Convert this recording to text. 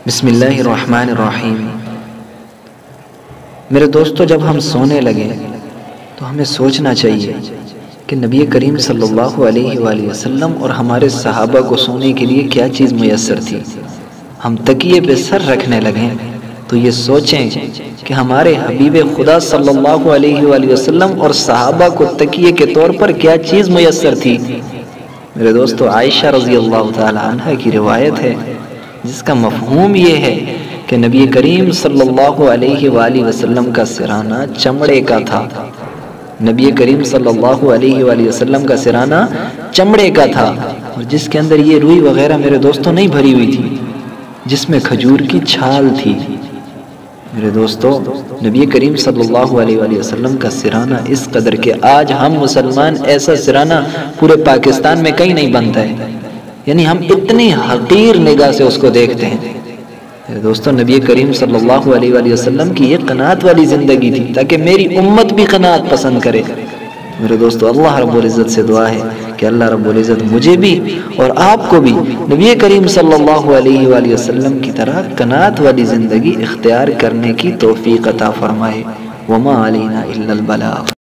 بسم اللہ الرحمن الرحیم۔ میرے دوستو، جب ہم سونے لگے تو ہمیں سوچنا چاہیے کہ نبی کریم صلی اللہ علیہ وآلہ وسلم اور ہمارے صحابہ کو سونے کے لیے کیا چیز میسر تھی۔ ہم تکیے پہ سر رکھنے لگیں تو یہ سوچیں کہ ہمارے حبیب خدا صلی اللہ علیہ وآلہ وسلم اور صحابہ کو تکیے کے طور پر کیا چیز میسر تھی۔ میرے دوستو، عائشہ رضی اللہ تعالی عنہ کی روایت ہے جس کا مفہوم یہ ہے کہ نبی کریم صلی اللہ علیہ وآلہ وسلم کا سرانہ چمڑے کا تھا۔ نبی کریم صلی اللہ علیہ وآلہ وسلم کا سرانہ چمڑے کا تھا، اور جس کے اندر یہ روئی وغیرہ میرے دوستوں نہیں بھری ہوئی تھی، جس میں کھجور کی چھال تھی۔ میرے دوستو، نبی کریم صلی اللہ علیہ وآلہ وسلم کا سرانہ اس قدر کہ آج ہم مسلمان ایسا سرانہ پورے پاکستان میں کہیں نہیں بنتا ہے، یعنی ہم اتنی حقیر نگاہ سے اس کو دیکھتے ہیں۔ میرے دوستو، نبی کریم صلی اللہ علیہ وآلہ وسلم کی یہ قناعت والی زندگی تھی تاکہ میری امت بھی قناعت پسند کرے۔ میرے دوستو، اللہ رب العزت سے دعا ہے کہ اللہ رب العزت مجھے بھی اور آپ کو بھی نبی کریم صلی اللہ علیہ وآلہ وسلم کی طرح قناعت والی زندگی اختیار کرنے کی توفیق عطا فرمائے۔ وما علینا الا البلاغ۔